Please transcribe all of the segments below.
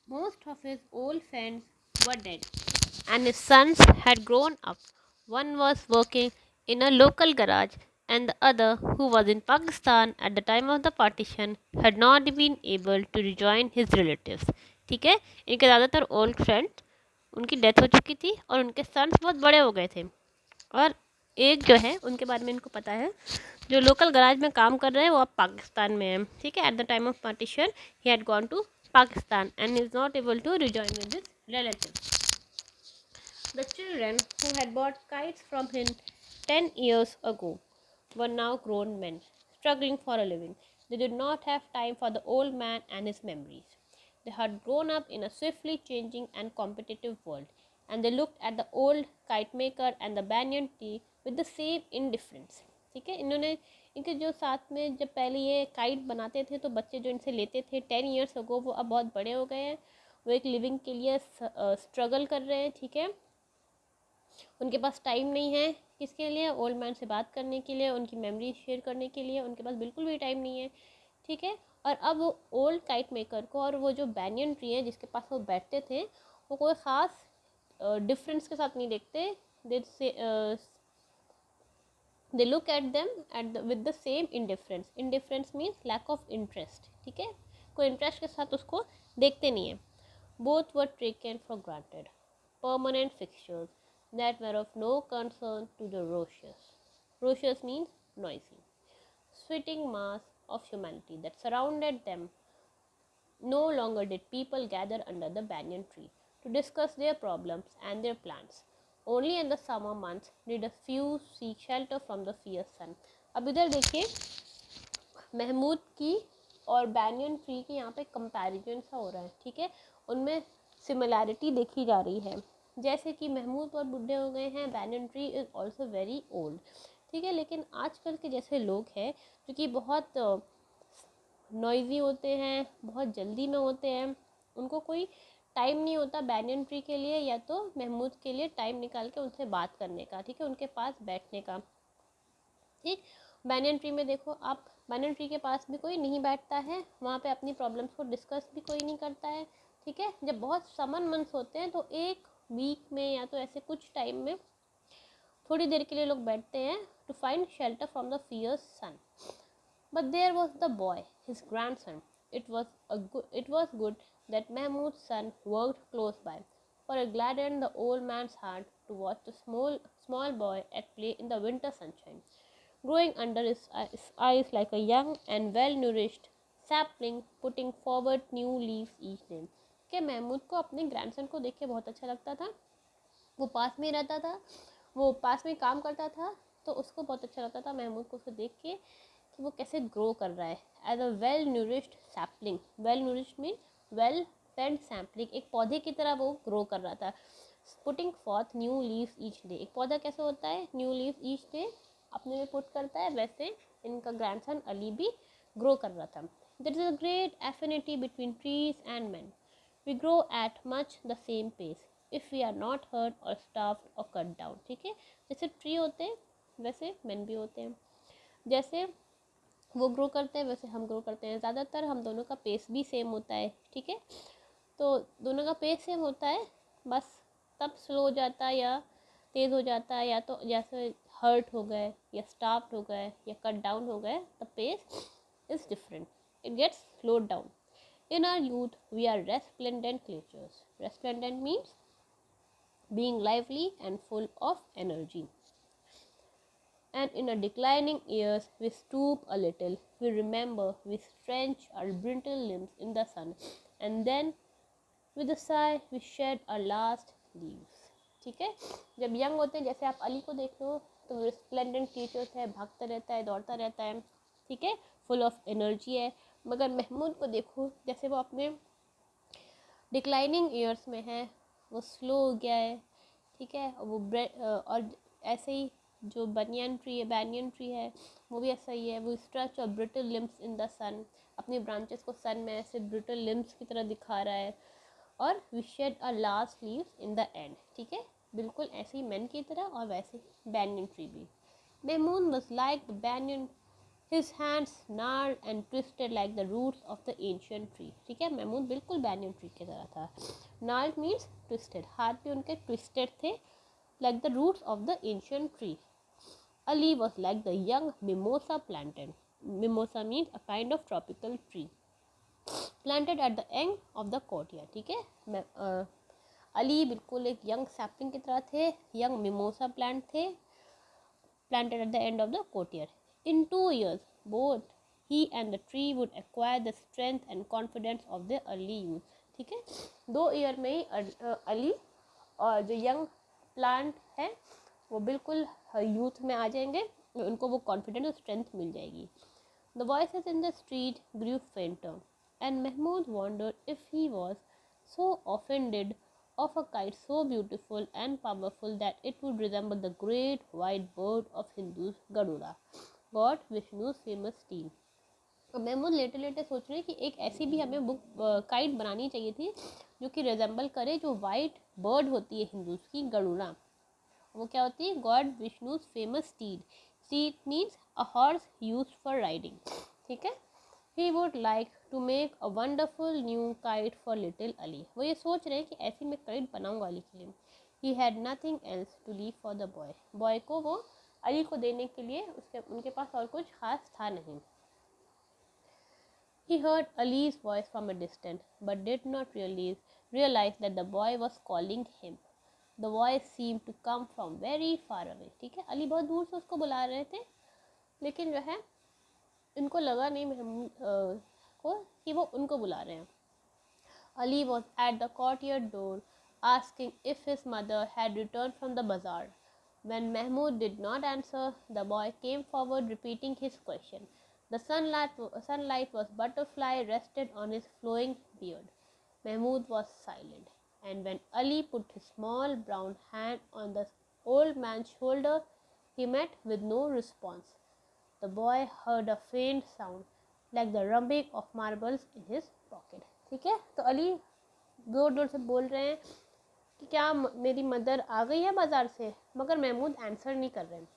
Most of his old friends were dead, and his sons had grown up. One was working in a local garage, and the other, who was in Pakistan at the time of the partition, had not been able to rejoin his relatives. ठीक है, इनके ज़्यादातर old friends उनकी death हो चुकी थी और उनके सन्स बहुत बड़े हो गए थे। और एक जो है उनके बारे में इनको पता है, जो लोकल गराज में काम कर रहे हैं वो अब पाकिस्तान में है। ठीक है, at the time of partition he had gone to Pakistan and is not able to rejoin with his relatives. The children who had bought kites from him 10 years ago were now grown men, struggling for a living. They did not have time for the old man and his memories. They had grown up in a swiftly changing and competitive world, and they looked at the old kite maker and the banyan tree with the same indifference. ठीक है, इन्होंने इनके जो साथ में जब पहले ये काइट बनाते थे तो बच्चे जो इनसे लेते थे 10 ईयर्स अगो, वो अब बहुत बड़े हो गए हैं। वो एक लिविंग के लिए स्ट्रगल कर रहे हैं। ठीक है, उनके पास टाइम नहीं है किसके लिए, ओल्ड मैन से बात करने के लिए, उनकी मेमोरी शेयर करने के लिए उनके पास बिल्कुल भी टाइम नहीं है। ठीक है, और अब वो ओल्ड काइट मेकर को और वो जो बैनियन ट्री है जिसके पास वो बैठते थे, वो कोई ख़ास डिफरेंस के साथ नहीं देखते। They look at them with the same indifference. Indifference means lack of interest. ठीक है, कोई इंटरेस्ट के साथ उसको देखते नहीं है। Both were taken for granted, permanent fixtures that were of no concern to the rocious. Rocious means noisy, sweating mass of humanity that surrounded them. No longer did people gather under the banyan tree to discuss their problems and their plans. Only in the summer months did a few seek shelter from the fierce sun. अब इधर देखिए, महमूद की और banyan tree की यहाँ पे comparison सा हो रहा है। ठीक है, उनमें सिमिलैरिटी देखी जा रही है। जैसे कि महमूद बहुत बूढ़े हो गए हैं, banyan tree is also very old. ठीक है, लेकिन आजकल के जैसे लोग हैं जो कि बहुत नॉइज़ी होते हैं, बहुत जल्दी में होते हैं, उनको कोई टाइम नहीं होता बैनियन ट्री के लिए या तो महमूद के लिए टाइम निकाल के उनसे बात करने का। ठीक है, उनके पास बैठने का। ठीक, बैनियन ट्री में देखो आप, बैनियन ट्री के पास भी कोई नहीं बैठता है, वहाँ पे अपनी प्रॉब्लम्स को डिस्कस भी कोई नहीं करता है। ठीक है, जब बहुत समर मंथ्स होते हैं तो एक वीक में या तो ऐसे कुछ टाइम में थोड़ी देर के लिए लोग बैठते हैं to find shelter from the fierce sun. But there was the boy, his grandson. It was good that Mahmud's son worked close by, for it gladdened the old man's heart to watch the small boy at play in the winter sunshine, growing under his eyes like a young and well-nourished sapling, putting forward new leaves each day. कि महमूद को अपने grandson को देख के बहुत अच्छा लगता था। वो पास में रहता था, वो पास में काम करता था, तो उसको बहुत अच्छा लगता था महमूद को उसको देख के कि वो कैसे ग्रो कर रहा है as a well nourished sapling. Well nourished mean well fed sapling, एक पौधे की तरह वो ग्रो कर रहा था। Putting forth new leaves each day, एक पौधा कैसे होता है, न्यू लीव्स ईच डे अपने में पुट करता है, वैसे इनका ग्रैंडसन अली भी ग्रो कर रहा था। There is a great affinity between trees and man, we grow at much the same pace if we are not hurt or stuffed or cut down. ठीक है, जैसे ट्री होते हैं वैसे मैन भी होते हैं, जैसे वो ग्रो करते हैं वैसे हम ग्रो करते हैं। ज़्यादातर हम दोनों का पेस भी सेम होता है। ठीक है, तो दोनों का पेस सेम होता है, बस तब स्लो हो जाता है या तेज़ हो जाता है, या तो जैसे हर्ट हो गए या स्टाफ्ड हो गए या कट डाउन हो गए, the pace is different, it gets slowed down. In our youth, we are resplendent creatures. Resplendent means being lively and full of energy. And in our declining years, we stoop a little, we remember, we stretch our brittle limbs in the sun, and then with a sigh, we shed our last leaves. ठीक है, जब young होते हैं, जैसे आप अली को देख लो तो रिस्प्लेंडेंट टीचर्स है, भागता रहता है, दौड़ता रहता है। ठीक है, फुल ऑफ एनर्जी है। मगर महमूद को देखो, जैसे वो अपने डिक्लाइनिंग ईयर्स में है, वो स्लो हो गया है। ठीक है, वो और ऐसे ही जो बैनियन ट्री है वो भी ऐसा ही है, वो स्ट्रेच और ब्रिटल लिम्स इन द सन, अपनी ब्रांचेस को सन में ऐसे ब्रिटल लिम्स की तरह दिखा रहा है। और we shed a last leaves in the end. ठीक है, बिल्कुल ऐसे ही मैन की तरह और वैसे ही बैनियन ट्री भी। Mahmood was like the banyan His hands gnarled and twisted like the roots of the ancient tree. ठीक है, महमूद बिल्कुल banyan tree की तरह था. Gnarled means twisted. हाथ भी उनके twisted थे like the roots of the ancient tree. Ali was like the young mimosa planted. Mimosa means a kind of tropical tree planted at the end of the courtyard. ठीक है, अली बिल्कुल एक young sapling की तरह थे, young mimosa plant थे, planted at the end of the courtyard. In 2 years, both he and the tree would acquire the strength and confidence of their early youth. ठीक है, 2 ईयर में ही अली और जो यंग प्लांट है वो बिल्कुल यूथ में आ जाएंगे, उनको वो कॉन्फिडेंस और स्ट्रेंथ मिल जाएगी. The voices in the street grew fainter, and Mahmoud wondered if he was so offended of a kite so beautiful and powerful that it would resemble the great white bird of Hindus, Garuda, God Vishnu's famous steed. तो महमूद लेटे लेटे सोच रहे कि एक ऐसी भी हमें बुक काइट बनानी चाहिए थी जो कि रिजेंबल करे जो वाइट बर्ड होती है हिंदूज की, गरुड़ा. वो क्या होती है? God Vishnu's famous steed. Steed means a horse used for riding. ठीक है. He would like to make a wonderful new kite for little Ali. वो ये सोच रहे हैं कि ऐसी मैं काइट बनाऊंगा अली के लिए. He had nothing else to leave for the boy. Boy को वो अली को देने के लिए उनके पास और कुछ खास था नहीं. He heard Ali's voice from a distance, but did not realize that the boy was calling him. The voice seemed to come from very far away. ठीक है, अली बहुत दूर से उसको बुला रहे थे, लेकिन जो है इनको लगा नहीं को कि वो उनको बुला रहे हैं. Ali was at the courtyard door, asking if his mother had returned from the bazaar. When Mahmoud did not answer, the boy came forward, repeating his question. The sunlight was butterfly rested on his flowing beard. Mahmoud was silent, and when Ali put his small brown hand on the old man's shoulder, he met with no response. The boy heard a faint sound, like the rumbling of marbles in his pocket. ठीक है, तो अली जोर जोर से बोल रहे हैं कि क्या मेरी मदर आ गई है बाज़ार से, मगर महमूद आंसर नहीं कर रहे हैं.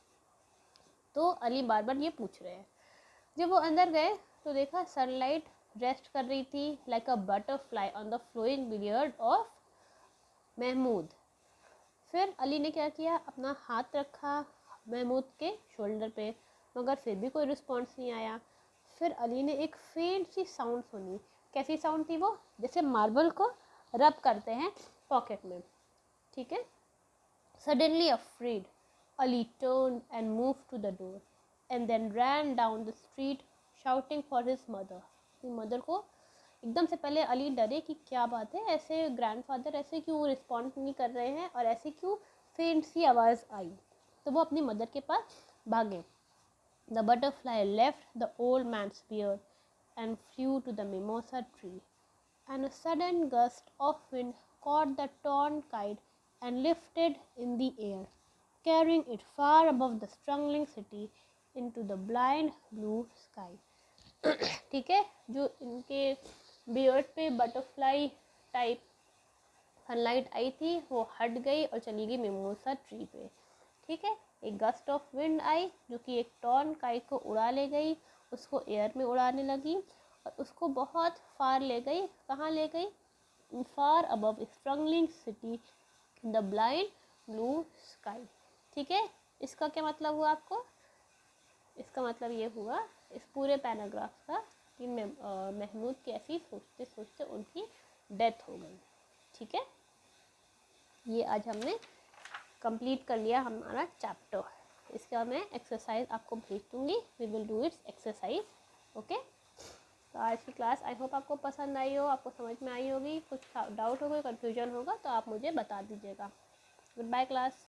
तो अली बार बार ये पूछ रहे हैं. जब वो अंदर गए तो देखा सनलाइट रेस्ट कर रही थी like a butterfly on the flowing beard of Mahmood. फिर अली ने क्या किया, अपना हाथ रखा महमूद के शोल्डर पे, मगर फिर भी कोई रिस्पॉन्स नहीं आया. फिर अली ने एक फेंट सी साउंड सुनी. कैसी साउंड थी वो? जैसे मार्बल को रब करते हैं पॉकेट में. ठीक है. Suddenly afraid, Ali turned and moved to the door and then ran down the street shouting for his mother. अपनी मदर को एकदम से पहले अली डरे कि क्या बात है, ऐसे ग्रैंडफादर ऐसे क्यों रिस्पॉन्ड नहीं कर रहे हैं और ऐसे क्यों फेंट सी आवाज़ आई. तो वो अपनी मदर के पास भागे. The butterfly left the old man's beard and flew to the mimosa tree, and a sudden gust of wind caught the torn kite and lifted in the air, carrying it far above the struggling city into the blind blue sky. ठीक है, जो इनके beard पे butterfly type sunlight आई थी वो हट गई और चली गई मिमोसा ट्री पे. ठीक है. एक गस्ट ऑफ विंड आई जो कि एक टॉर्न काइट को उड़ा ले गई, उसको एयर में उड़ाने लगी और उसको बहुत फार ले गई. कहाँ ले गई? Far above struggling city in the blind blue sky. ठीक है. इसका क्या मतलब हुआ आपको? इसका मतलब ये हुआ इस पूरे पैराग्राफ का कि महमूद की ऐसी सोचते सोचते उनकी डेथ हो गई. ठीक है. ये आज हमने कंप्लीट कर लिया हमारा चैप्टर. इसके बाद मैं एक्सरसाइज आपको भेज दूँगी. We will do its exercise. Okay. तो आज की क्लास आई होप आपको पसंद आई हो, आपको समझ में आई होगी. कुछ डाउट होगा, कन्फ्यूजन होगा तो आप मुझे बता दीजिएगा. Goodbye class.